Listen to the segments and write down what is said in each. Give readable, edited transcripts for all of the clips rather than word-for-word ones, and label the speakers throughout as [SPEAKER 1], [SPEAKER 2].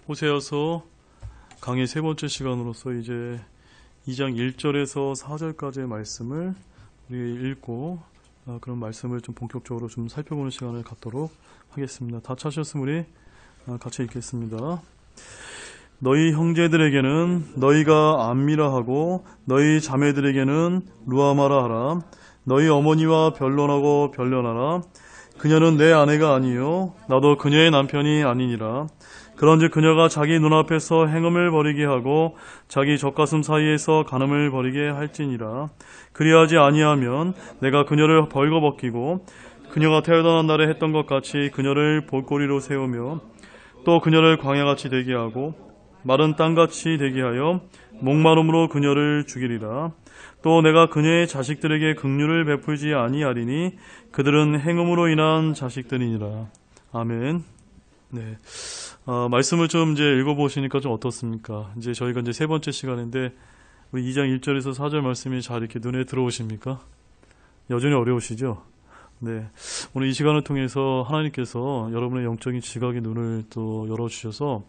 [SPEAKER 1] 호세아서 강의 세 번째 시간으로서 이제 2장 1절에서 4절까지의 말씀을 우리 읽고 그런 말씀을 좀 본격적으로 좀 살펴보는 시간을 갖도록 하겠습니다. 다 찾으셨으면 우리 같이 읽겠습니다. 너희 형제들에게는 너희가 암미라 하고 너희 자매들에게는 루아마라 하라. 너희 어머니와 변론하고 변론하라. 그녀는 내 아내가 아니요 나도 그녀의 남편이 아니니라. 그런즉 그녀가 자기 눈앞에서 행음을 벌이게 하고 자기 젖가슴 사이에서 간음을 벌이게 할지니라. 그리하지 아니하면 내가 그녀를 벌거벗기고 그녀가 태어난 날에 했던 것 같이 그녀를 볼거리로 세우며 또 그녀를 광야같이 되게 하고 마른 땅같이 되게 하여 목마름으로 그녀를 죽이리라. 또 내가 그녀의 자식들에게 긍휼을 베풀지 아니하리니 그들은 행음으로 인한 자식들이니라. 아멘. 네. 말씀을 좀 이제 읽어보시니까 좀 어떻습니까? 이제 저희가 이제 세 번째 시간인데 우리 2장 1절에서 4절 말씀이 잘 이렇게 눈에 들어오십니까? 여전히 어려우시죠? 네. 오늘 이 시간을 통해서 하나님께서 여러분의 영적인 지각의 눈을 또 열어주셔서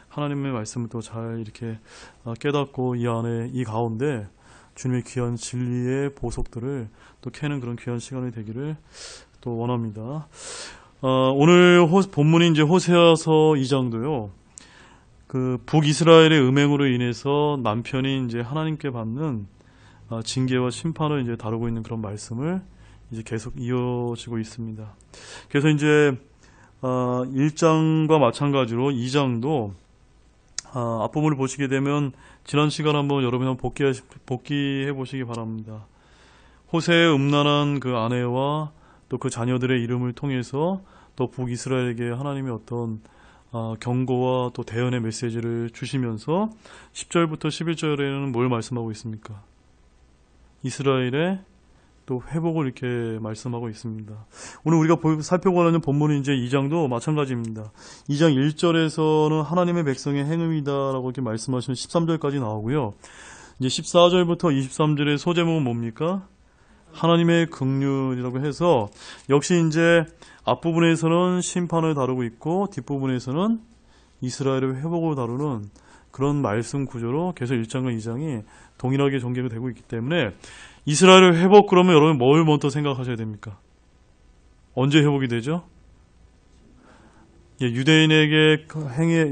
[SPEAKER 1] 하나님의 말씀을 또 잘 이렇게 깨닫고 이 안에 이 가운데 주님의 귀한 진리의 보석들을 또 캐는 그런 귀한 시간이 되기를 또 원합니다. 오늘 본문인 이제 호세아서 2장도요. 그 북이스라엘의 음행으로 인해서 남편이 이제 하나님께 받는 징계와 심판을 이제 다루고 있는 그런 말씀을 이제 계속 이어지고 있습니다. 그래서 이제 1장과 마찬가지로 2장도 앞부분을 보시게 되면 지난 시간 한번 여러분 한번 복기해 보시기 바랍니다. 호세의 음란한 그 아내와 또 그 자녀들의 이름을 통해서 또 북이스라엘에게 하나님의 어떤 경고와 또 대언의 메시지를 주시면서 10절부터 11절에는 뭘 말씀하고 있습니까? 이스라엘의 또 회복을 이렇게 말씀하고 있습니다. 오늘 우리가 살펴보는 본문은 이제 2장도 마찬가지입니다. 2장 1절에서는 하나님의 백성의 행음이다라고 이렇게 말씀하시면 13절까지 나오고요. 이제 14절부터 23절의 소제목은 뭡니까? 하나님의 긍휼이라고 해서 역시 이제 앞부분에서는 심판을 다루고 있고 뒷부분에서는 이스라엘의 회복을 다루는 그런 말씀 구조로 계속 1장과 2장이 동일하게 전개가 되고 있기 때문에 이스라엘의 회복 그러면 여러분 뭘 먼저 생각하셔야 됩니까? 언제 회복이 되죠? 유대인에게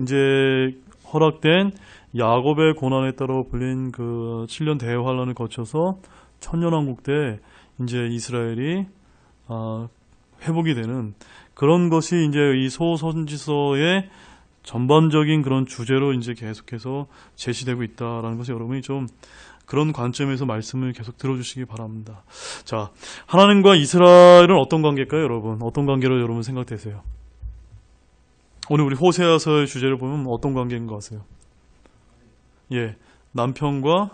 [SPEAKER 1] 이제 허락된 야곱의 고난에 따라 불린 그 7년 대환란을 거쳐서 천년왕국 때 이제 이스라엘이 회복이 되는 그런 것이 이제 이 소선지서의 전반적인 그런 주제로 이제 계속해서 제시되고 있다라는 것이 여러분이 좀 그런 관점에서 말씀을 계속 들어주시기 바랍니다. 자, 하나님과 이스라엘은 어떤 관계일까요, 여러분? 어떤 관계로 여러분 생각되세요? 오늘 우리 호세아서의 주제를 보면 어떤 관계인 것 같아요? 남편과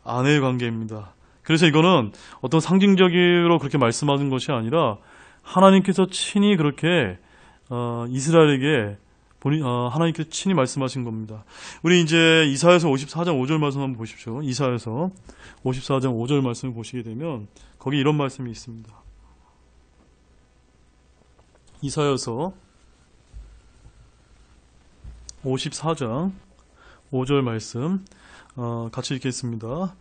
[SPEAKER 1] 아내의 관계입니다. 그래서 이거는 어떤 상징적으로 그렇게 말씀하는 것이 아니라 하나님께서 친히 그렇게 이스라엘에게 하나님께서 친히 말씀하신 겁니다. 우리 이제 이사야서 54장 5절 말씀 한번 보십시오. 이사야서 54장 5절 말씀을 보시게 되면 거기 이런 말씀이 있습니다. 이사야서 54장 5절 말씀 같이 읽겠습니다.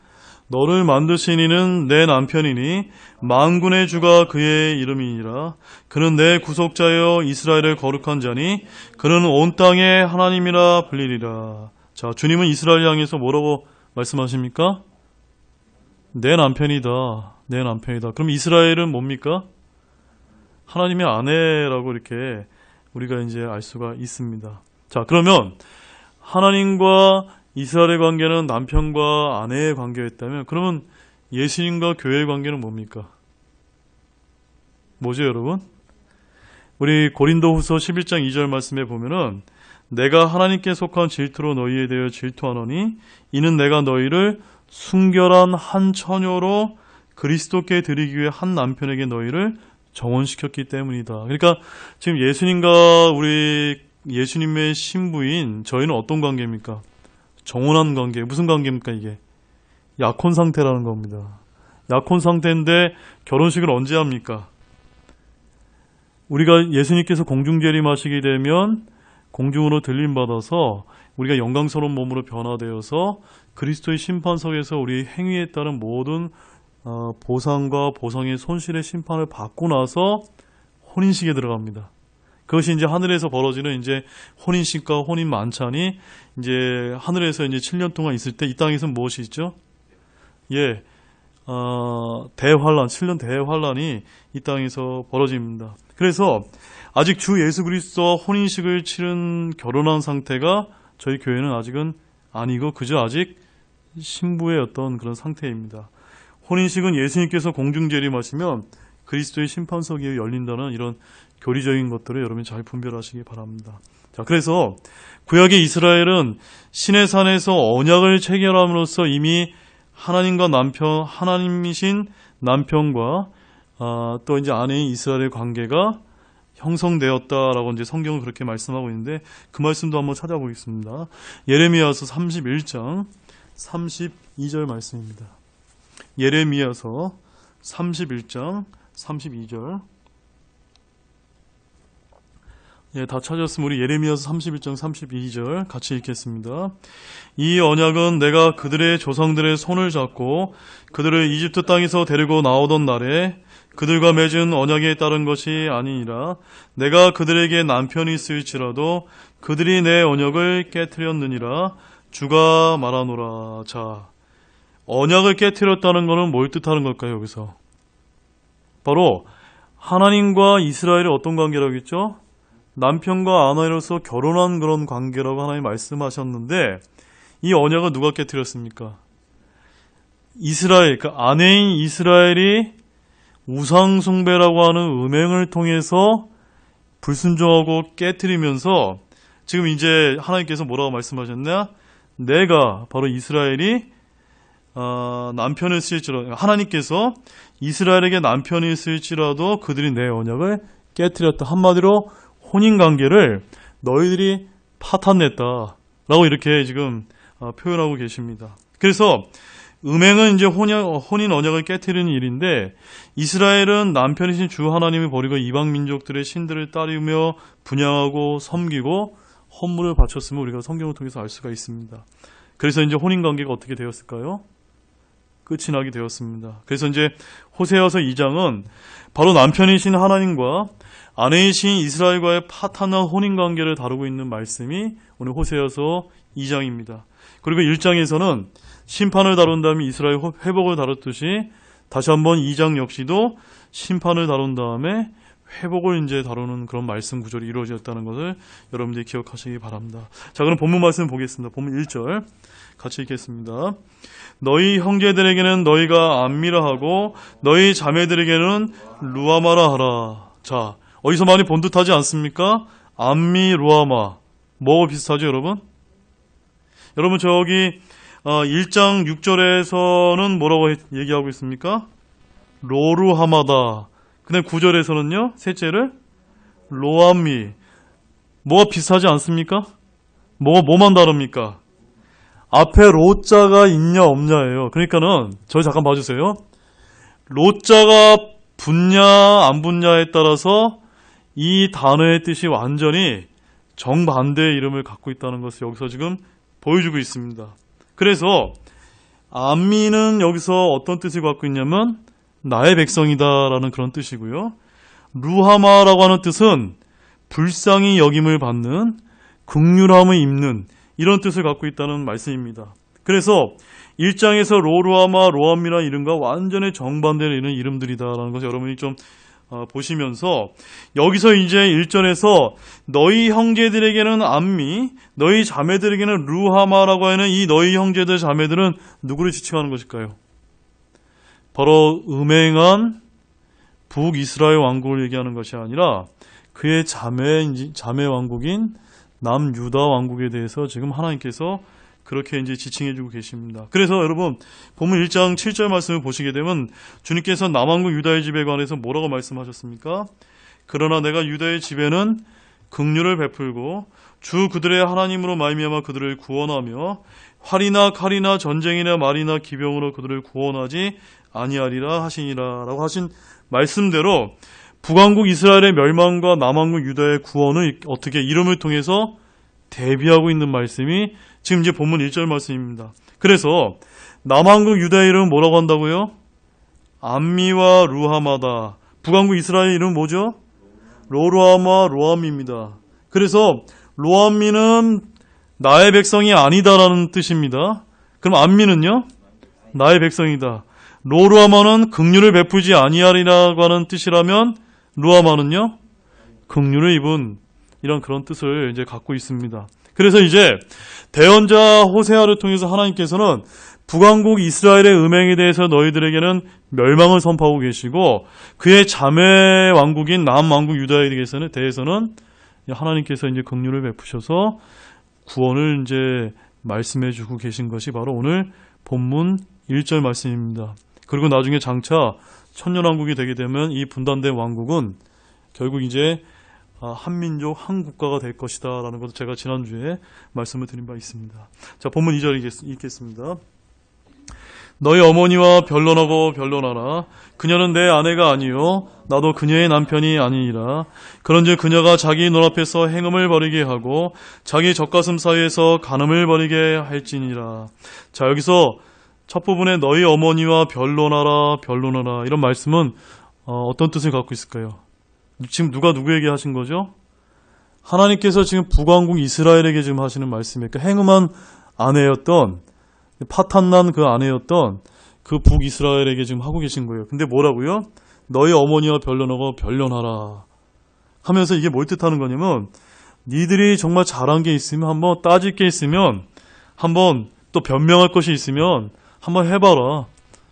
[SPEAKER 1] 너를 만드신 이는 내 남편이니 만군의 주가 그의 이름이니라. 그는 내 구속자여 이스라엘의 거룩한 자니 그는 온 땅의 하나님이라 불리리라. 자, 주님은 이스라엘 향해서 뭐라고 말씀하십니까? 내 남편이다. 내 남편이다. 그럼 이스라엘은 뭡니까? 하나님의 아내라고 이렇게 우리가 이제 알 수가 있습니다. 자, 그러면 하나님과 이스라엘의 관계는 남편과 아내의 관계였다면 그러면 예수님과 교회의 관계는 뭡니까? 뭐죠, 여러분? 우리 고린도후서 11장 2절 말씀에 보면은 내가 하나님께 속한 질투로 너희에 대하여 질투하노니 이는 내가 너희를 순결한 한 처녀로 그리스도께 드리기 위해 한 남편에게 너희를 정혼시켰기 때문이다. 그러니까 지금 예수님과 우리 예수님의 신부인 저희는 어떤 관계입니까? 정혼한 관계. 무슨 관계입니까 이게? 약혼 상태라는 겁니다. 약혼 상태인데 결혼식을 언제 합니까? 우리가 예수님께서 공중재림하시게 되면 공중으로 들림받아서 우리가 영광스러운 몸으로 변화되어서 그리스도의 심판석에서 우리의 행위에 따른 모든 보상과 보상의 손실의 심판을 받고 나서 혼인식에 들어갑니다. 그것이 이제 하늘에서 벌어지는 이제 혼인식과 혼인 만찬이 이제 하늘에서 이제 7년 동안 있을 때 이 땅에서는 무엇이 있죠? 예, 대환란, 7년 대환란이 이 땅에서 벌어집니다. 그래서 아직 주 예수 그리스도와 혼인식을 치른 결혼한 상태가 저희 교회는 아직은 아니고 그저 아직 신부의 어떤 그런 상태입니다. 혼인식은 예수님께서 공중 재림하시면 그리스도의 심판석이 열린다는 이런 교리적인 것들을 여러분이 잘 분별하시기 바랍니다. 자, 그래서 구약의 이스라엘은 신의 산에서 언약을 체결함으로써 이미 하나님과 남편, 하나님이신 남편과 또 이제 아내인 이스라엘의 관계가 형성되었다라고 이제 성경은 그렇게 말씀하고 있는데 그 말씀도 한번 찾아보겠습니다. 예레미야서 31장 32절 말씀입니다. 예레미야서 31장 32절. 예, 다 찾았으면 우리 예레미야서 31장 32절 같이 읽겠습니다. 이 언약은 내가 그들의 조상들의 손을 잡고 그들을 이집트 땅에서 데리고 나오던 날에 그들과 맺은 언약에 따른 것이 아니니라. 내가 그들에게 남편이 있을지라도 그들이 내 언약을 깨트렸느니라. 주가 말하노라. 자, 언약을 깨트렸다는 것은 뭘 뜻하는 걸까요, 여기서? 바로 하나님과 이스라엘의 어떤 관계라고 했죠? 남편과 아내로서 결혼한 그런 관계라고 하나님 말씀하셨는데 이 언약은 누가 깨트렸습니까? 이스라엘, 그 아내인 이스라엘이 우상숭배라고 하는 음행을 통해서 불순종하고 깨트리면서 지금 이제 하나님께서 뭐라고 말씀하셨냐? 내가 바로 이스라엘이 남편을 쓸지라도 하나님께서 이스라엘에게 남편이 있을지라도 그들이 내 언약을 깨트렸다. 한마디로 혼인관계를 너희들이 파탄냈다라고 이렇게 지금 표현하고 계십니다. 그래서 음행은 이제 혼인 언약을 깨트리는 일인데 이스라엘은 남편이신 주 하나님을 버리고 이방 민족들의 신들을 따르며 분양하고 섬기고 헌물을 바쳤음을 우리가 성경을 통해서 알 수가 있습니다. 그래서 이제 혼인관계가 어떻게 되었을까요? 끝이 나게 되었습니다. 그래서 이제 호세아서 2장은 바로 남편이신 하나님과 아내이신 이스라엘과의 파탄한 혼인관계를 다루고 있는 말씀이 오늘 호세아서 2장입니다. 그리고 1장에서는 심판을 다룬 다음에 이스라엘 회복을 다뤘듯이 다시 한번 2장 역시도 심판을 다룬 다음에 회복을 이제 다루는 그런 말씀 구절이 이루어졌다는 것을 여러분들이 기억하시기 바랍니다. 자, 그럼 본문 말씀 보겠습니다. 본문 1절 같이 읽겠습니다. 너희 형제들에게는 너희가 암미라 하고 너희 자매들에게는 루아마라 하라. 자, 어디서 많이 본 듯하지 않습니까? 암미, 루아마. 뭐가 비슷하죠, 여러분? 여러분 저기 1장 6절에서는 뭐라고 얘기하고 있습니까? 로루하마다. 근데 9절에서는요, 셋째를 로암미. 뭐가 비슷하지 않습니까? 뭐만 다릅니까? 앞에 로자가 있냐 없냐예요. 그러니까는 저희 잠깐 봐주세요. 로자가 붙냐 안 붙냐에 따라서 이 단어의 뜻이 완전히 정반대의 이름을 갖고 있다는 것을 여기서 지금 보여주고 있습니다. 그래서 암미는 여기서 어떤 뜻을 갖고 있냐면 나의 백성이다라는 그런 뜻이고요. 루하마라고 하는 뜻은 불쌍히 여김을 받는, 긍휼함을 입는 이런 뜻을 갖고 있다는 말씀입니다. 그래서 1장에서 로루아마, 로암미라는 이름과 완전히 정반대로 있는 이름들이다라는 것을 여러분이 좀 보시면서 여기서 이제 1절에서 너희 형제들에게는 암미, 너희 자매들에게는 루하마라고 하는 이 너희 형제들 자매들은 누구를 지칭하는 것일까요? 바로 음행한 북이스라엘 왕국을 얘기하는 것이 아니라 그의 자매 왕국인 남유다 왕국에 대해서 지금 하나님께서 그렇게 이제 지칭해주고 계십니다. 그래서 여러분 본문 1장 7절 말씀을 보시게 되면 주님께서 남왕국 유다의 집에 관해서 뭐라고 말씀하셨습니까? 그러나 내가 유다의 집에는 긍휼을 베풀고 주 그들의 하나님으로 말미암아 그들을 구원하며 활이나 칼이나 전쟁이나 말이나 기병으로 그들을 구원하지 아니하리라 하시니라 라고 하신 말씀대로 북왕국 이스라엘의 멸망과 남왕국 유다의 구원을 어떻게 이름을 통해서 대비하고 있는 말씀이 지금 이제 본문 1절 말씀입니다. 그래서 남왕국 유다의 이름은 뭐라고 한다고요? 암미와 루하마다. 북왕국 이스라엘 이름은 뭐죠? 로로암과 로암입니다. 그래서 로암미는 나의 백성이 아니다라는 뜻입니다. 그럼 암미는요? 나의 백성이다. 로루아마는 긍휼을 베푸지 아니하리라고 하는 뜻이라면 루아마는요? 긍휼을 입은 이런 그런 뜻을 이제 갖고 있습니다. 그래서 이제 대언자 호세아를 통해서 하나님께서는 북왕국 이스라엘의 음행에 대해서 너희들에게는 멸망을 선포하고 계시고 그의 자매 왕국인 남왕국 유다에 대해서는 하나님께서 이제 긍휼을 베푸셔서 구원을 이제 말씀해 주고 계신 것이 바로 오늘 본문 1절 말씀입니다. 그리고 나중에 장차 천년왕국이 되게 되면 이 분단된 왕국은 결국 이제 한민족, 한국가가 될 것이다 라는 것을 제가 지난주에 말씀을 드린 바 있습니다. 자, 본문 2절 읽겠습니다. 너희 어머니와 변론하고 변론하라. 그녀는 내 아내가 아니요 나도 그녀의 남편이 아니니라. 그런즉 그녀가 자기 눈앞에서 행음을 벌이게 하고 자기 젖가슴 사이에서 간음을 벌이게 할지니라. 자, 여기서 첫 부분에 너희 어머니와 변론하라 변론하라 이런 말씀은 어떤 뜻을 갖고 있을까요? 지금 누가 누구에게 하신 거죠? 하나님께서 지금 북왕국 이스라엘에게 지금 하시는 말씀이에요. 그 행음한 아내였던 파탄난 그 아내였던 그 북이스라엘에게 지금 하고 계신 거예요. 근데 뭐라고요? 너희 어머니와 변론하고 변론하라 하면서 이게 뭘 뜻하는 거냐면 니들이 정말 잘한 게 있으면 한번 따질 게 있으면 한번 또 변명할 것이 있으면 한번 해봐라.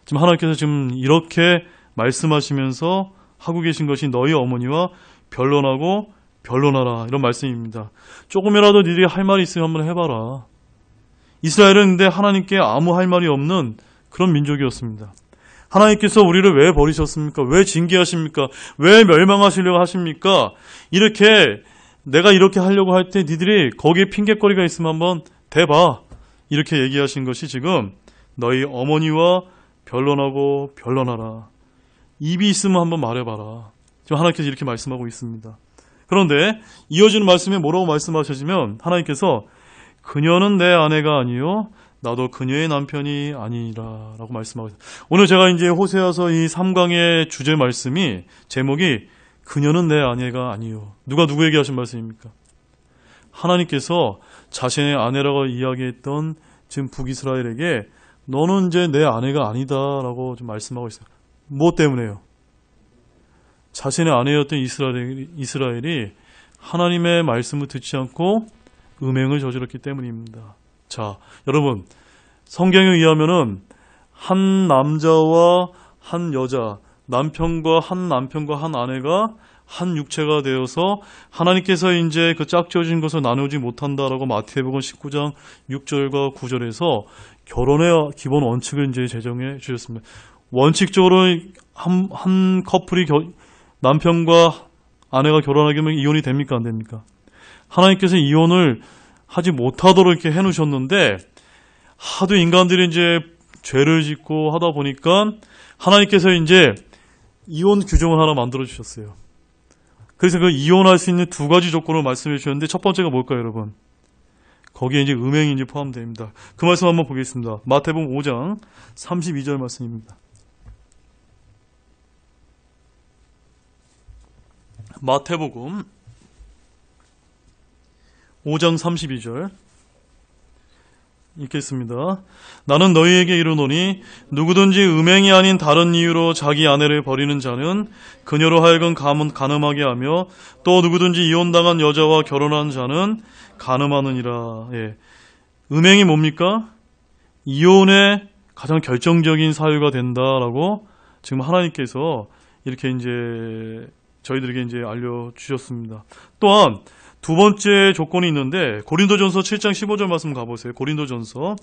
[SPEAKER 1] 지금 하나님께서 지금 이렇게 말씀하시면서 하고 계신 것이 너희 어머니와 변론하고 변론하라 이런 말씀입니다. 조금이라도 니들이 할 말이 있으면 한번 해봐라. 이스라엘은 근데 하나님께 아무 할 말이 없는 그런 민족이었습니다. 하나님께서 우리를 왜 버리셨습니까? 왜 징계하십니까? 왜 멸망하시려고 하십니까? 이렇게 내가 이렇게 하려고 할 때 니들이 거기에 핑계거리가 있으면 한번 대봐. 이렇게 얘기하신 것이 지금 너희 어머니와 변론하고 변론하라. 입이 있으면 한번 말해봐라. 지금 하나님께서 이렇게 말씀하고 있습니다. 그런데 이어지는 말씀에 뭐라고 말씀하시면 하나님께서 그녀는 내 아내가 아니요 나도 그녀의 남편이 아니라 라고 말씀하고 있습니다. 오늘 제가 이제 호세아서 이 3강의 주제 말씀이 제목이 그녀는 내 아내가 아니요. 누가 누구에게 하신 말씀입니까? 하나님께서 자신의 아내라고 이야기했던 지금 북이스라엘에게 너는 이제 내 아내가 아니다 라고 좀 말씀하고 있어요. 무엇 때문에요? 자신의 아내였던 이스라엘이 하나님의 말씀을 듣지 않고 음행을 저질렀기 때문입니다. 자, 여러분, 성경에 의하면은 한 남자와 한 여자, 남편과 한 아내가 한 육체가 되어서 하나님께서 이제 그 짝지어진 것을 나누지 못한다라고 마태복음 19장 6절과 9절에서 결혼의 기본 원칙을 이제 제정해 주셨습니다. 원칙적으로 한 커플이 남편과 아내가 결혼하게 되면 이혼이 됩니까? 안 됩니까? 하나님께서 이혼을 하지 못하도록 이렇게 해놓으셨는데 하도 인간들이 이제 죄를 짓고 하다 보니까 하나님께서 이제 이혼 규정을 하나 만들어 주셨어요. 그래서 그 이혼할 수 있는 두 가지 조건을 말씀해 주셨는데 첫 번째가 뭘까요, 여러분? 거기에 이제 음행이 이제 포함됩니다. 그 말씀 한번 보겠습니다. 마태복음 5장 32절 말씀입니다. 마태복음 5장 32절 읽겠습니다. 나는 너희에게 이르노니 누구든지 음행이 아닌 다른 이유로 자기 아내를 버리는 자는 그녀로 하여금 간음하게 하며 또 누구든지 이혼당한 여자와 결혼한 자는 간음하느니라. 예. 음행이 뭡니까? 이혼의 가장 결정적인 사유가 된다라고 지금 하나님께서 이렇게 이제 저희들에게 이제 알려주셨습니다. 또한 두 번째 조건이 있는데 고린도전서 7장 15절 말씀 가보세요. 고린도전서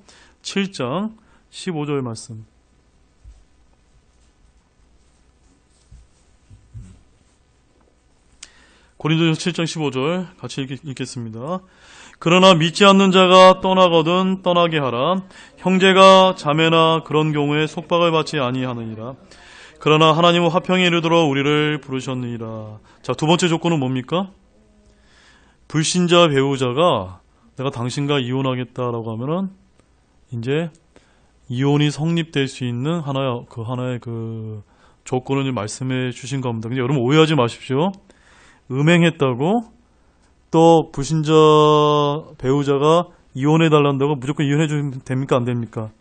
[SPEAKER 1] 7장 15절 말씀. 고린도전서 7장 15절 같이 읽겠습니다. 그러나 믿지 않는 자가 떠나거든 떠나게 하라. 형제가 자매나 그런 경우에 속박을 받지 아니하느니라. 그러나 하나님은 화평에 이르도록 우리를 부르셨느니라. 자, 두 번째 조건은 뭡니까? 불신자 배우자가 내가 당신과 이혼하겠다라고 하면은 이제 이혼이 성립될 수 있는 하나의 그 조건을 말씀해 주신 겁니다. 근데 여러분 오해하지 마십시오. 음행했다고 또 불신자 배우자가 이혼해 달란다고 무조건 이혼해 주면 됩니까? 안 됩니까?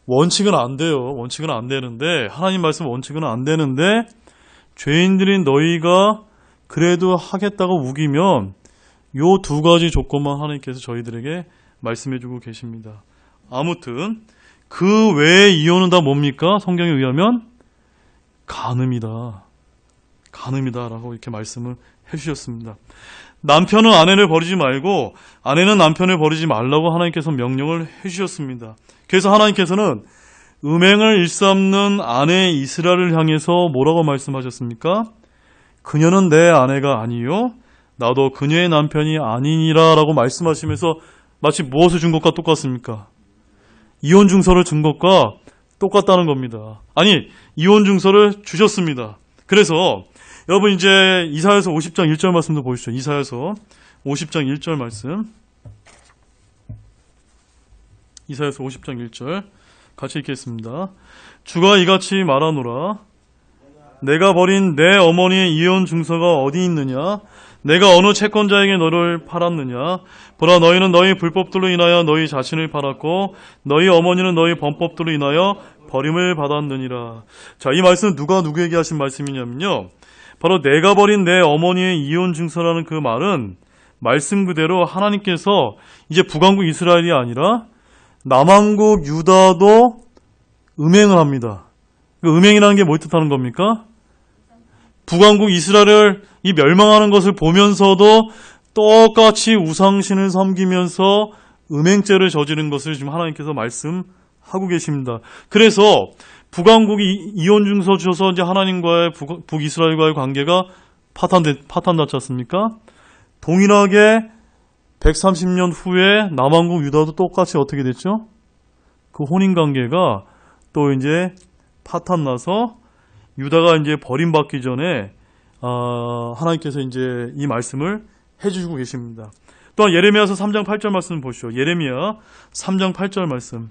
[SPEAKER 1] 원칙은 안 돼요. 원칙은 안 되는데 하나님 말씀 원칙은 안 되는데 죄인들인 너희가 그래도 하겠다고 우기면 요 두 가지 조건만 하나님께서 저희들에게 말씀해 주고 계십니다. 아무튼 그 외에 이혼은 다 뭡니까? 성경에 의하면 간음이다. 간음이다라고 이렇게 말씀을 해주셨습니다. 남편은 아내를 버리지 말고 아내는 남편을 버리지 말라고 하나님께서 명령을 해주셨습니다. 그래서 하나님께서는 음행을 일삼는 아내 이스라엘을 향해서 뭐라고 말씀하셨습니까? 그녀는 내 아내가 아니요 나도 그녀의 남편이 아니니라 라고 말씀하시면서 마치 무엇을 준 것과 똑같습니까? 이혼 증서를 준 것과 똑같다는 겁니다. 아니 이혼 증서를 주셨습니다. 그래서 여러분 이제 이사야서 50장 1절 말씀도 보시죠. 이사야서 50장 1절 말씀. 이사야서 50장 1절 같이 읽겠습니다. 주가 이같이 말하노라. 내가 버린 내 어머니의 이혼 증서가 어디 있느냐? 내가 어느 채권자에게 너를 팔았느냐? 보라 너희는 너희 불법들로 인하여 너희 자신을 팔았고 너희 어머니는 너희 범법들로 인하여 버림을 받았느니라. 자, 이 말씀은 누가 누구에게 하신 말씀이냐면요. 바로 내가 버린 내 어머니의 이혼 증서라는 그 말은 말씀 그대로 하나님께서 이제 북왕국 이스라엘이 아니라 남왕국 유다도 음행을 합니다. 그 음행이라는 게 뭘 뜻하는 겁니까? 북왕국 이스라엘을 이 멸망하는 것을 보면서도 똑같이 우상신을 섬기면서 음행죄를 저지른 것을 지금 하나님께서 말씀하고 계십니다. 그래서 북왕국이 이혼 증서 주셔서 이제 하나님과의 북이스라엘과의 관계가 파탄났지 않습니까? 동일하게 130년 후에 남왕국 유다도 똑같이 어떻게 됐죠? 그 혼인 관계가 또 이제 파탄나서 유다가 이제 버림받기 전에 하나님께서 이제 이 말씀을 해주시고 계십니다. 또한 예레미야서 3장 8절 말씀 보시죠. 예레미야 3장 8절 말씀.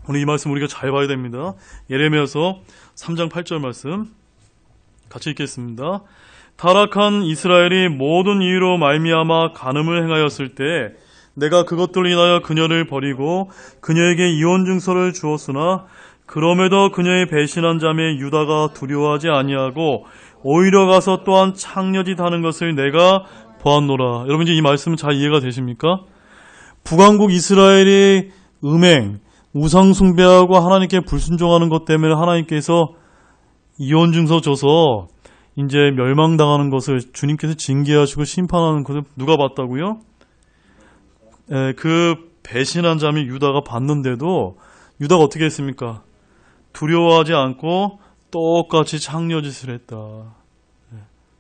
[SPEAKER 1] 오늘 이 말씀 우리가 잘 봐야 됩니다. 예레미야서 3장 8절 말씀 같이 읽겠습니다. 타락한 이스라엘이 모든 이유로 말미암아 간음을 행하였을 때 내가 그것들로 인하여 그녀를 버리고 그녀에게 이혼 증서를 주었으나 그럼에도 그녀의 배신한 자매 유다가 두려워하지 아니하고 오히려 가서 또한 창녀짓 하는 것을 내가 보았노라. 여러분 이제 이 말씀은 잘 이해가 되십니까? 북왕국 이스라엘이 음행, 우상 숭배하고 하나님께 불순종하는 것 때문에 하나님께서 이혼 증서 줘서 이제 멸망당하는 것을 주님께서 징계하시고 심판하는 것을 누가 봤다고요? 그 배신한 자매 유다가 봤는데도 유다가 어떻게 했습니까? 두려워하지 않고 똑같이 창녀짓을 했다.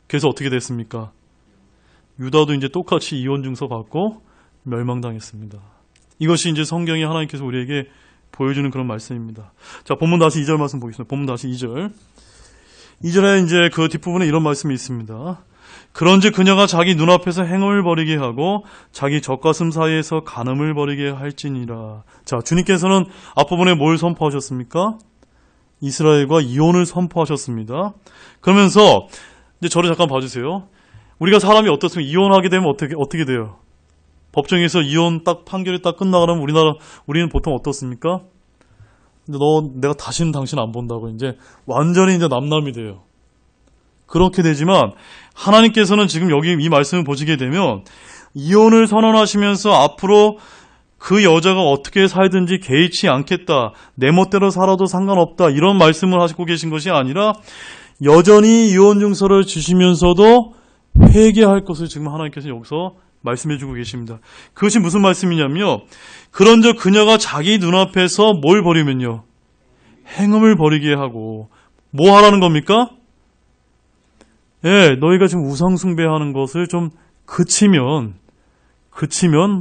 [SPEAKER 1] 그래서 어떻게 됐습니까? 유다도 이제 똑같이 이혼 증서 받고 멸망당했습니다. 이것이 이제 성경이 하나님께서 우리에게 보여주는 그런 말씀입니다. 자, 본문 다시 2절 말씀 보겠습니다. 본문 다시 2절. 2절에 이제 그 뒷부분에 이런 말씀이 있습니다. 그런즉 그녀가 자기 눈앞에서 행음을 벌이게 하고 자기 젖가슴 사이에서 간음을 벌이게 할지니라. 자, 주님께서는 앞부분에 뭘 선포하셨습니까? 이스라엘과 이혼을 선포하셨습니다. 그러면서 이제 저를 잠깐 봐주세요. 우리가 사람이 어떻습니까? 이혼하게 되면 어떻게 돼요? 법정에서 이혼 딱 판결이 딱 끝나가면 우리는 보통 어떻습니까? 근데 내가 다시는 당신 안 본다고 이제 완전히 이제 남남이 돼요. 그렇게 되지만 하나님께서는 지금 여기 이 말씀을 보시게 되면 이혼을 선언하시면서 앞으로 그 여자가 어떻게 살든지 개의치 않겠다. 내 멋대로 살아도 상관없다. 이런 말씀을 하시고 계신 것이 아니라 여전히 이혼 증서를 주시면서도 회개할 것을 지금 하나님께서 여기서 말씀해 주고 계십니다. 그것이 무슨 말씀이냐면요. 그런즉 그녀가 자기 눈앞에서 뭘 버리면요. 행음을 버리게 하고 뭐 하라는 겁니까? 예, 너희가 지금 우상 숭배하는 것을 좀 그치면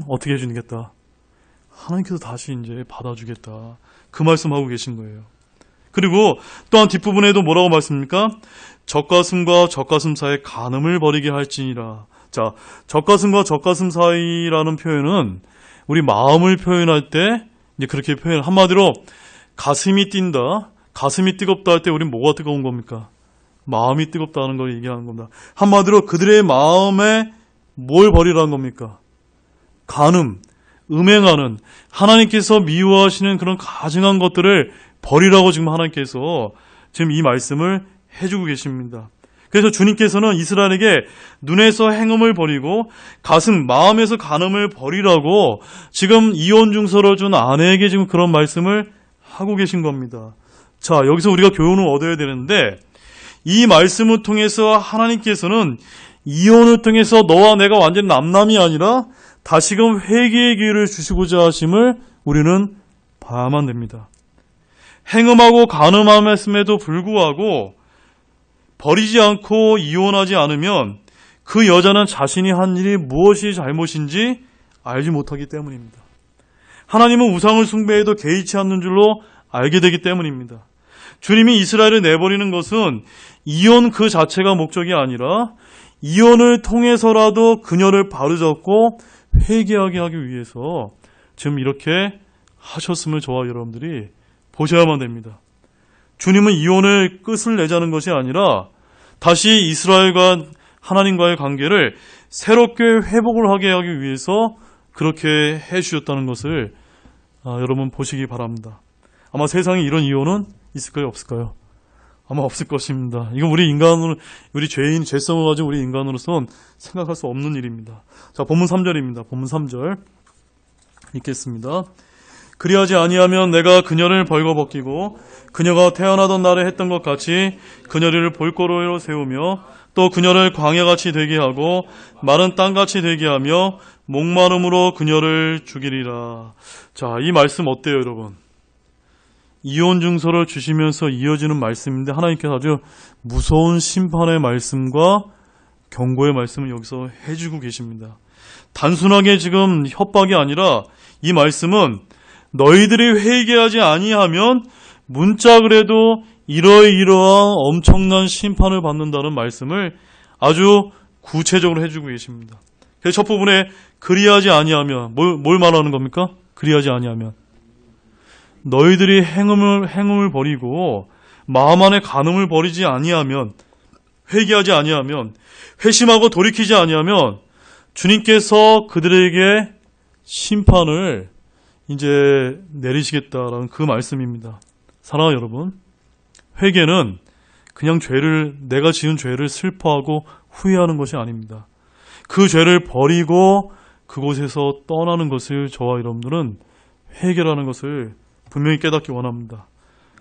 [SPEAKER 1] 어떻게 해주겠다? 하나님께서 다시 이제 받아주겠다. 그 말씀하고 계신 거예요. 그리고 또한 뒷부분에도 뭐라고 말씀입니까? 젖가슴과 젖가슴 사이에 간음을 벌이게 할지니라. 자, 젖가슴과 젖가슴 사이라는 표현은 우리 마음을 표현할 때 이제 그렇게 표현, 한마디로 가슴이 뛴다, 가슴이 뜨겁다 할 때 우린 뭐가 뜨거운 겁니까? 마음이 뜨겁다는 걸 얘기하는 겁니다. 한마디로 그들의 마음에 뭘 버리라는 겁니까? 간음, 음행하는, 하나님께서 미워하시는 그런 가증한 것들을 버리라고 지금 하나님께서 지금 이 말씀을 해주고 계십니다. 그래서 주님께서는 이스라엘에게 눈에서 행음을 버리고 가슴, 마음에서 간음을 버리라고 지금 이혼 증서를 준 아내에게 지금 그런 말씀을 하고 계신 겁니다. 자, 여기서 우리가 교훈을 얻어야 되는데 이 말씀을 통해서 하나님께서는 이혼을 통해서 너와 내가 완전히 남남이 아니라 다시금 회개의 기회를 주시고자 하심을 우리는 봐야만 됩니다. 행음하고 간음함에도 불구하고 버리지 않고 이혼하지 않으면 그 여자는 자신이 한 일이 무엇이 잘못인지 알지 못하기 때문입니다. 하나님은 우상을 숭배해도 개의치 않는 줄로 알게 되기 때문입니다. 주님이 이스라엘을 내버리는 것은 이혼 그 자체가 목적이 아니라 이혼을 통해서라도 그녀를 바로잡고 회개하게 하기 위해서 지금 이렇게 하셨음을 저와 여러분들이 보셔야만 됩니다. 주님은 이혼을 끝을 내자는 것이 아니라 다시 이스라엘과 하나님과의 관계를 새롭게 회복을 하게 하기 위해서 그렇게 해주셨다는 것을 여러분 보시기 바랍니다. 아마 세상에 이런 이혼은 있을까요? 없을까요? 아마 없을 것입니다. 이건 우리 죄인, 죄성을 가지고 우리 인간으로서는 생각할 수 없는 일입니다. 자, 본문 3절입니다. 본문 3절 읽겠습니다. 그리하지 아니하면 내가 그녀를 벌거벗기고 그녀가 태어나던 날에 했던 것 같이 그녀를 볼거리로 세우며 또 그녀를 광야같이 되게 하고 마른 땅같이 되게 하며 목마름으로 그녀를 죽이리라. 자, 이 말씀 어때요, 여러분? 이혼 증서를 주시면서 이어지는 말씀인데 하나님께서 아주 무서운 심판의 말씀과 경고의 말씀을 여기서 해주고 계십니다. 단순하게 지금 협박이 아니라 이 말씀은 너희들이 회개하지 아니하면 문자 그래도 이러이러한 엄청난 심판을 받는다는 말씀을 아주 구체적으로 해주고 계십니다. 그래서 첫 부분에 그리하지 아니하면 뭘 말하는 겁니까? 그리하지 아니하면 너희들이 행음을 버리고 마음 안에 간음을 버리지 아니하면 회개하지 아니하면 회심하고 돌이키지 아니하면 주님께서 그들에게 심판을 이제 내리시겠다라는 그 말씀입니다. 사랑하는 여러분, 회개는 그냥 내가 지은 죄를 슬퍼하고 후회하는 것이 아닙니다. 그 죄를 버리고 그곳에서 떠나는 것을 저와 여러분들은 회개라는 것을 분명히 깨닫기 원합니다.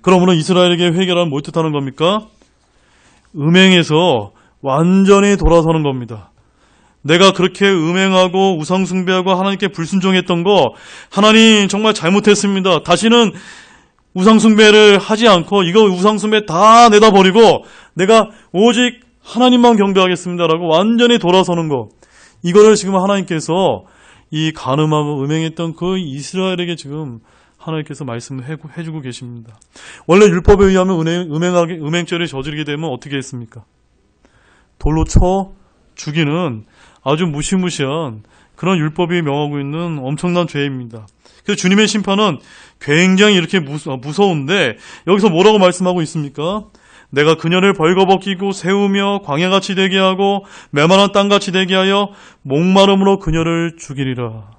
[SPEAKER 1] 그러므로 이스라엘에게 회개란 뭘 뜻하는 겁니까? 음행에서 완전히 돌아서는 겁니다. 내가 그렇게 음행하고 우상숭배하고 하나님께 불순종했던 거 하나님 정말 잘못했습니다. 다시는 우상숭배를 하지 않고 이거 우상숭배 다 내다버리고 내가 오직 하나님만 경배하겠습니다라고 완전히 돌아서는 거, 이거를 지금 하나님께서 이 간음하고 음행했던 그 이스라엘에게 지금 하나님께서 말씀을 해주고 계십니다. 원래 율법에 의하면 음행죄를 저지르게 되면 어떻게 했습니까? 돌로 쳐 죽이는 아주 무시무시한 그런 율법이 명하고 있는 엄청난 죄입니다. 그래서 주님의 심판은 굉장히 이렇게 무서운데 여기서 뭐라고 말씀하고 있습니까? 내가 그녀를 벌거벗기고 세우며 광야같이 되게 하고 메마른 땅같이 되게 하여 목마름으로 그녀를 죽이리라.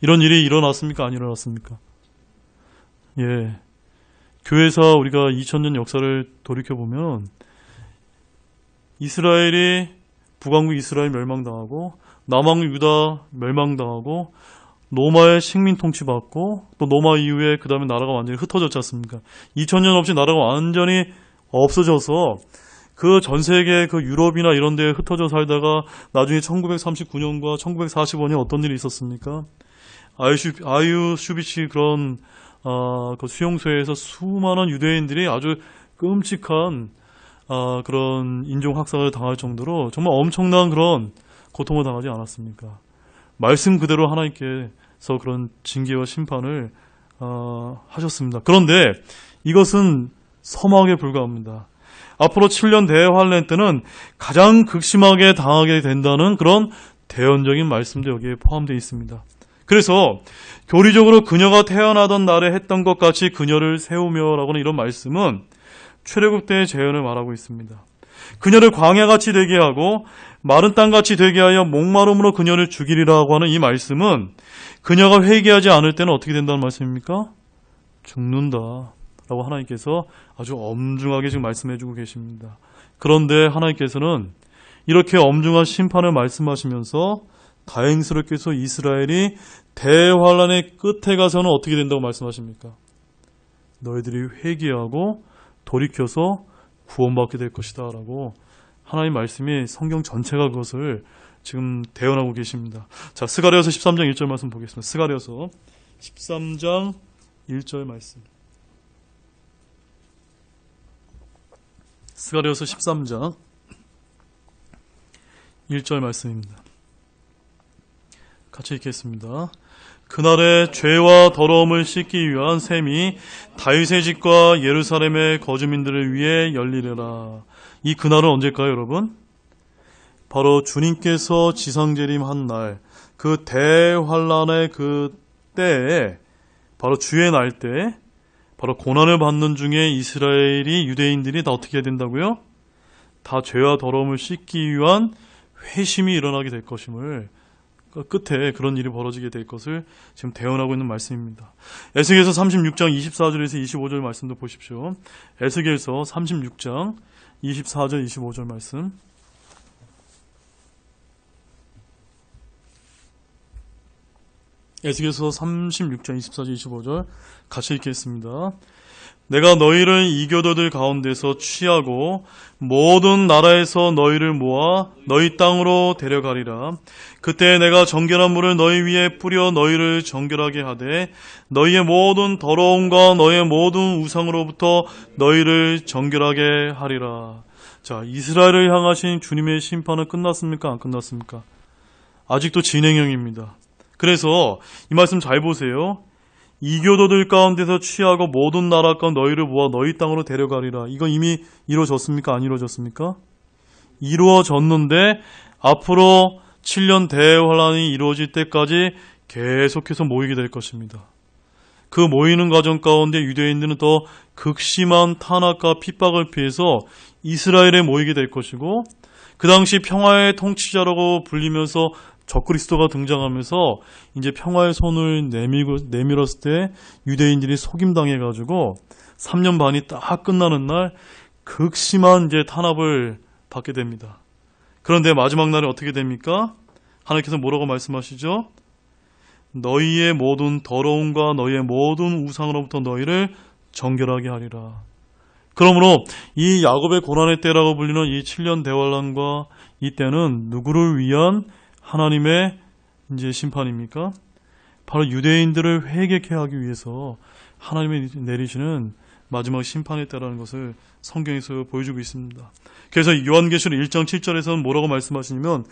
[SPEAKER 1] 이런 일이 일어났습니까? 안 일어났습니까? 예. 교회에서 우리가 2000년 역사를 돌이켜보면 이스라엘이 북왕국 이스라엘 멸망당하고 남왕국 유다 멸망당하고 로마의 식민 통치받고 또 로마 이후에 그 다음에 나라가 완전히 흩어졌지 않습니까? 2000년 없이 나라가 완전히 없어져서 그 전 세계 그 유럽이나 이런 데에 흩어져 살다가 나중에 1939년과 1945년에 어떤 일이 있었습니까? 아우슈비츠 그런 그 수용소에서 수많은 유대인들이 아주 끔찍한 그런 인종학살을 당할 정도로 정말 엄청난 그런 고통을 당하지 않았습니까? 말씀 그대로 하나님께서 그런 징계와 심판을 하셨습니다. 그런데 이것은 서막에 불과합니다. 앞으로 7년 대환란 때는 가장 극심하게 당하게 된다는 그런 대언적인 말씀도 여기에 포함되어 있습니다. 그래서 교리적으로 그녀가 태어나던 날에 했던 것 같이 그녀를 세우며라고는 이런 말씀은 출애굽 때의 재현을 말하고 있습니다. 그녀를 광야같이 되게 하고 마른 땅같이 되게 하여 목마름으로 그녀를 죽이리라고 하는 이 말씀은 그녀가 회개하지 않을 때는 어떻게 된다는 말씀입니까? 죽는다 라고 하나님께서 아주 엄중하게 지금 말씀해주고 계십니다. 그런데 하나님께서는 이렇게 엄중한 심판을 말씀하시면서 다행스럽게도 이스라엘이 대환란의 끝에 가서는 어떻게 된다고 말씀하십니까? 너희들이 회개하고 돌이켜서 구원받게 될 것이다 라고 하나님 말씀이 성경 전체가 그것을 지금 대언하고 계십니다. 자, 스가랴서 13장 1절 말씀 보겠습니다. 스가랴서 13장 1절 말씀. 스가랴서 13장 1절 말씀입니다. 같이 읽겠습니다. 그날에 죄와 더러움을 씻기 위한 셈이 다윗의 집과 예루살렘의 거주민들을 위해 열리리라. 이 그날은 언제일까요, 여러분? 바로 주님께서 지상재림한 날, 그 대환란의 그 때에, 바로 주의 날 때, 바로 고난을 받는 중에 이스라엘이, 유대인들이 다 어떻게 해야 된다고요? 다 죄와 더러움을 씻기 위한 회심이 일어나게 될 것임을, 끝에 그런 일이 벌어지게 될 것을 지금 대언하고 있는 말씀입니다. 에스겔서 36장 24절에서 25절 말씀도 보십시오. 에스겔서 36장 24절 25절 말씀. 에스겔서 36장 24절 25절 같이 읽겠습니다. 내가 너희를 이교도들 가운데서 취하고 모든 나라에서 너희를 모아 너희 땅으로 데려가리라. 그때 내가 정결한 물을 너희 위에 뿌려 너희를 정결하게 하되 너희의 모든 더러움과 너희의 모든 우상으로부터 너희를 정결하게 하리라. 자, 이스라엘을 향하신 주님의 심판은 끝났습니까? 안 끝났습니까? 아직도 진행형입니다. 그래서 이 말씀 잘 보세요. 이교도들 가운데서 취하고 모든 나라과 너희를 모아 너희 땅으로 데려가리라. 이거 이미 이루어졌습니까? 안 이루어졌습니까? 이루어졌는데 앞으로 7년 대환란이 이루어질 때까지 계속해서 모이게 될 것입니다. 그 모이는 과정 가운데 유대인들은 더 극심한 탄압과 핍박을 피해서 이스라엘에 모이게 될 것이고, 그 당시 평화의 통치자라고 불리면서 적그리스도가 등장하면서 이제 평화의 손을 내밀었을 때 유대인들이 속임당해가지고 3년 반이 딱 끝나는 날 극심한 이제 탄압을 받게 됩니다. 그런데 마지막 날에 어떻게 됩니까? 하나님께서 뭐라고 말씀하시죠? 너희의 모든 더러움과 너희의 모든 우상으로부터 너희를 정결하게 하리라. 그러므로 이 야곱의 고난의 때라고 불리는 이 7년 대환란과 이 때는 누구를 위한 하나님의 이제 심판입니까? 바로 유대인들을 회개케 하기 위해서 하나님이 내리시는 마지막 심판의 때라는 것을 성경에서 보여주고 있습니다. 그래서 요한계시록 1장 7절에서는 뭐라고 말씀하시냐면,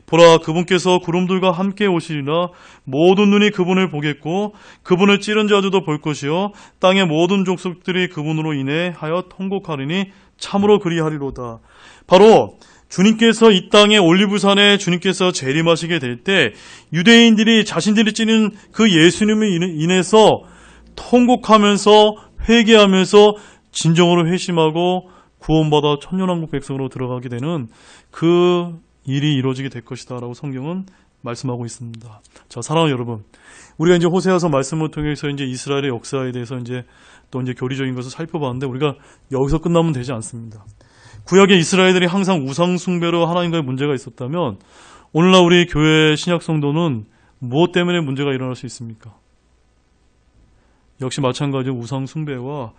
[SPEAKER 1] 보라, 그분께서 구름들과 함께 오시리라. 모든 눈이 그분을 보겠고 그분을 찌른 자들도 볼 것이요 땅의 모든 족속들이 그분으로 인해 하여 통곡하리니 참으로 그리하리로다. 바로 주님께서 이 땅에 올리브산에 주님께서 재림하시게 될 때 유대인들이 자신들이 찌는 그 예수님을 인해서 통곡하면서 회개하면서 진정으로 회심하고 구원받아 천년왕국 백성으로 들어가게 되는 그 일이 이루어지게 될 것이다 라고 성경은 말씀하고 있습니다. 자, 사랑하는 여러분, 우리가 이제 호세아서 말씀을 통해서 이제 이스라엘의 역사에 대해서 이제 또 이제 교리적인 것을 살펴봤는데 우리가 여기서 끝나면 되지 않습니다. 구약의 이스라엘들이 항상 우상숭배로 하나님과의 문제가 있었다면 오늘날 우리 교회 신약 성도는 무엇 때문에 문제가 일어날 수 있습니까? 역시 마찬가지로 우상숭배와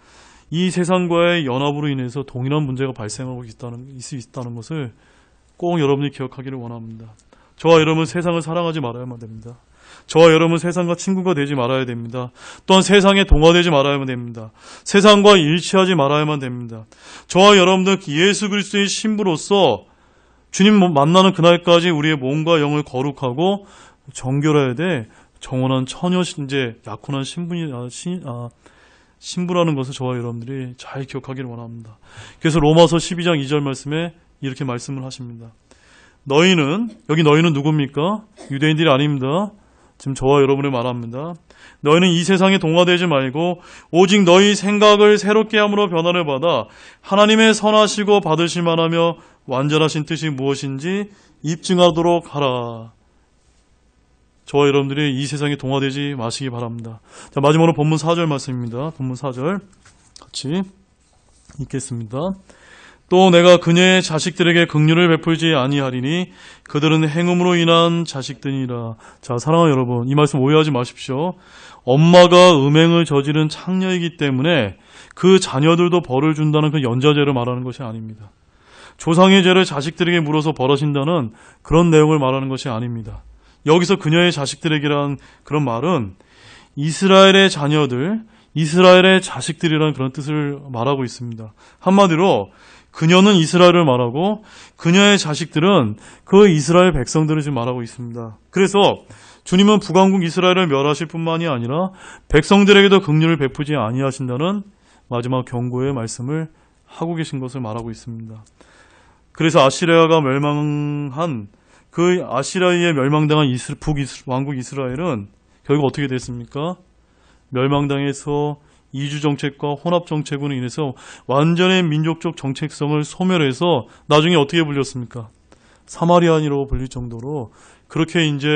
[SPEAKER 1] 이 세상과의 연합으로 인해서 동일한 문제가 발생하고 있다는 것을 꼭 여러분이 기억하기를 원합니다. 저와 여러분은 세상을 사랑하지 말아야만 됩니다. 저와 여러분은 세상과 친구가 되지 말아야 됩니다. 또한 세상에 동화되지 말아야만 됩니다. 세상과 일치하지 말아야만 됩니다. 저와 여러분들 예수 그리스도의 신부로서 주님 만나는 그날까지 우리의 몸과 영을 거룩하고 정결해야 돼. 정원한 처녀 이제 약혼한 신부라는 것을 저와 여러분들이 잘 기억하기를 원합니다. 그래서 로마서 12장 2절 말씀에 이렇게 말씀을 하십니다. 여기 너희는 누굽니까? 유대인들이 아닙니다. 지금 저와 여러분을 말합니다. 너희는 이 세상에 동화되지 말고 오직 너희 생각을 새롭게 함으로 변화를 받아 하나님의 선하시고 받으실 만하며 완전하신 뜻이 무엇인지 입증하도록 하라. 저와 여러분들이 이 세상에 동화되지 마시기 바랍니다. 자, 마지막으로 본문 4절 말씀입니다. 본문 4절 같이 읽겠습니다. 또 내가 그녀의 자식들에게 긍휼을 베풀지 아니하리니 그들은 행음으로 인한 자식들이라. 자, 사랑하는 여러분, 이 말씀 오해하지 마십시오. 엄마가 음행을 저지른 창녀이기 때문에 그 자녀들도 벌을 준다는 그 연좌제를 말하는 것이 아닙니다. 조상의 죄를 자식들에게 물어서 벌어진다는 그런 내용을 말하는 것이 아닙니다. 여기서 그녀의 자식들에게란 그런 말은 이스라엘의 자녀들, 이스라엘의 자식들이라는 그런 뜻을 말하고 있습니다. 한마디로 그녀는 이스라엘을 말하고 그녀의 자식들은 그 이스라엘 백성들을 지금 말하고 있습니다. 그래서 주님은 북왕국 이스라엘을 멸하실 뿐만이 아니라 백성들에게도 긍휼을 베푸지 아니하신다는 마지막 경고의 말씀을 하고 계신 것을 말하고 있습니다. 그래서 아시리아가 멸망한 그 아시리아에 멸망당한 북왕국 이스라엘은 결국 어떻게 됐습니까? 멸망당해서 이주정책과 혼합정책으로 인해서 완전히 민족적 정체성을 소멸해서 나중에 어떻게 불렸습니까? 사마리아인으로 불릴 정도로 그렇게 이제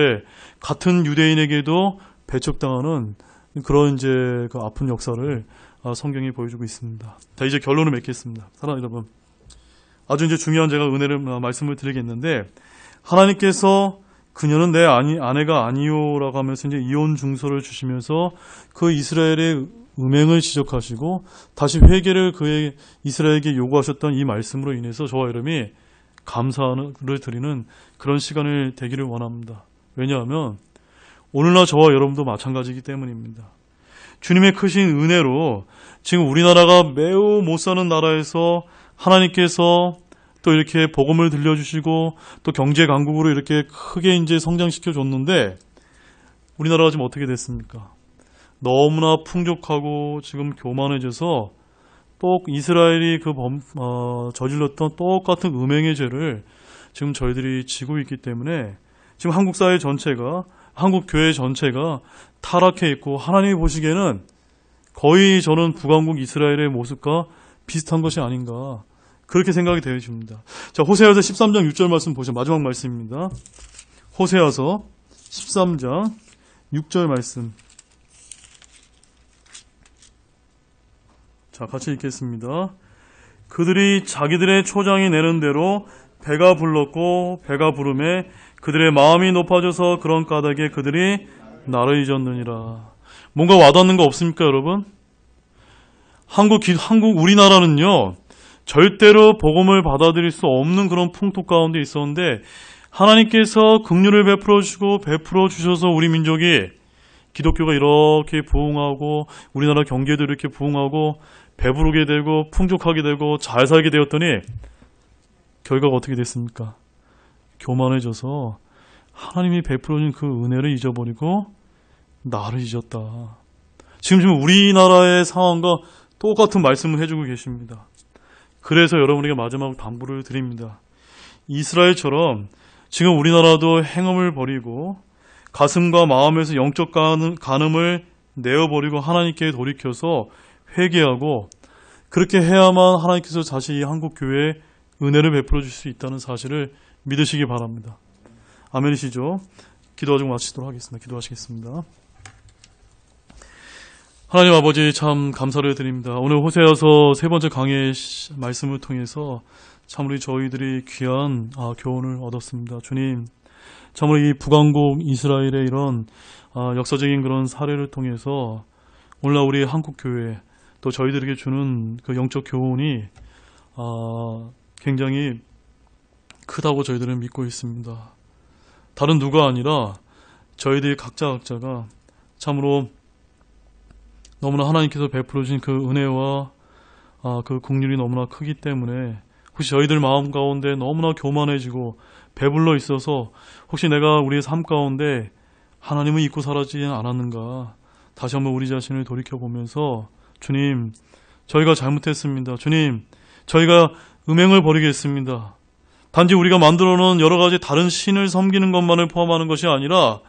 [SPEAKER 1] 같은 유대인에게도 배척당하는 그런 이제 그 아픈 역사를 성경이 보여주고 있습니다. 자, 이제 결론을 맺겠습니다. 사랑하는 여러분, 아주 이제 중요한 제가 은혜를 말씀을 드리겠는데, 하나님께서 그녀는 내 아내가 아니요라고 하면서 이제 이혼 증서를 주시면서 그 이스라엘의 음행을 지적하시고 다시 회개를 그의 이스라엘에게 요구하셨던 이 말씀으로 인해서 저와 여러분이 감사를 드리는 그런 시간을 되기를 원합니다. 왜냐하면 오늘날 저와 여러분도 마찬가지이기 때문입니다. 주님의 크신 은혜로 지금 우리나라가 매우 못 사는 나라에서 하나님께서 또 이렇게 복음을 들려주시고 또 경제 강국으로 이렇게 크게 이제 성장시켜 줬는데 우리나라가 지금 어떻게 됐습니까? 너무나 풍족하고 지금 교만해져서 또 이스라엘이 저질렀던 똑같은 음행의 죄를 지금 저희들이 지고 있기 때문에 지금 한국 사회 전체가, 한국 교회 전체가 타락해 있고 하나님이 보시기에는 거의 저는 북왕국 이스라엘의 모습과 비슷한 것이 아닌가 그렇게 생각이 되어집니다. 자, 호세아서 13장 6절 말씀 보시죠. 마지막 말씀입니다. 호세아서 13장 6절 말씀. 자, 같이 읽겠습니다. 그들이 자기들의 초장이 내는 대로 배가 불렀고 배가 부르매 그들의 마음이 높아져서 그런 까닭에 그들이 나를 잊었느니라. 뭔가 와닿는 거 없습니까, 여러분? 우리나라는요, 절대로 복음을 받아들일 수 없는 그런 풍토 가운데 있었는데 하나님께서 긍휼을 베풀어 주셔서 우리 민족이 기독교가 이렇게 부흥하고 우리나라 경제도 이렇게 부흥하고 배부르게 되고 풍족하게 되고 잘 살게 되었더니 결과가 어떻게 됐습니까? 교만해져서 하나님이 베풀어 준 그 은혜를 잊어버리고 나를 잊었다. 지금 우리나라의 상황과 똑같은 말씀을 해주고 계십니다. 그래서 여러분에게 마지막 당부를 드립니다. 이스라엘처럼 지금 우리나라도 행음을 버리고 가슴과 마음에서 영적 간음을 내어버리고 하나님께 돌이켜서 회개하고 그렇게 해야만 하나님께서 다시 한국 교회에 은혜를 베풀어 줄 수 있다는 사실을 믿으시기 바랍니다. 아멘이시죠? 기도하고 마치도록 하겠습니다. 기도하시겠습니다. 하나님 아버지 참 감사를 드립니다. 오늘 호세아서 세 번째 강의 말씀을 통해서 참으로 저희들이 귀한 교훈을 얻었습니다. 주님, 참으로 이 북왕국 이스라엘의 이런 역사적인 그런 사례를 통해서 오늘날 우리 한국교회 또 저희들에게 주는 그 영적 교훈이 굉장히 크다고 저희들은 믿고 있습니다. 다른 누가 아니라 저희들이 각자가 참으로 너무나 하나님께서 베풀어 주신 그 은혜와 그 긍휼이 너무나 크기 때문에 혹시 저희들 마음 가운데 너무나 교만해지고 배불러 있어서 혹시 내가 우리의 삶 가운데 하나님을 잊고 살아지지 않았는가 다시 한번 우리 자신을 돌이켜보면서 주님, 저희가 잘못했습니다. 주님, 저희가 음행을 버리겠습니다. 단지 우리가 만들어 놓은 여러 가지 다른 신을 섬기는 것만을 포함하는 것이 아니라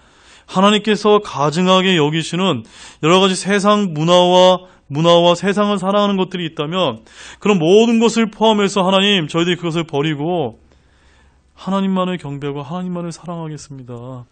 [SPEAKER 1] 하나님께서 가증하게 여기시는 여러 가지 세상 문화와 세상을 사랑하는 것들이 있다면 그런 모든 것을 포함해서 하나님, 저희들이 그것을 버리고 하나님만을 경배하고 하나님만을 사랑하겠습니다.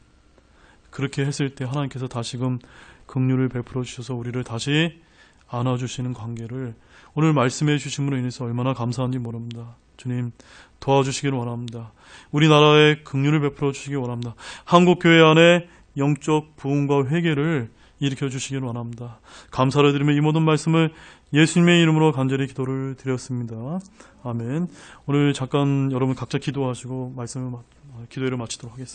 [SPEAKER 1] 그렇게 했을 때 하나님께서 다시금 긍휼을 베풀어 주셔서 우리를 다시 안아주시는 관계를 오늘 말씀해 주심으로 인해서 얼마나 감사한지 모릅니다. 주님, 도와주시기를 원합니다. 우리나라에 긍휼을 베풀어 주시기 원합니다. 한국교회 안에 영적 부흥과 회개를 일으켜 주시기를 원합니다. 감사를 드리며 이 모든 말씀을 예수님의 이름으로 간절히 기도를 드렸습니다. 아멘. 오늘 잠깐 여러분 각자 기도하시고 기도회를 마치도록 하겠습니다.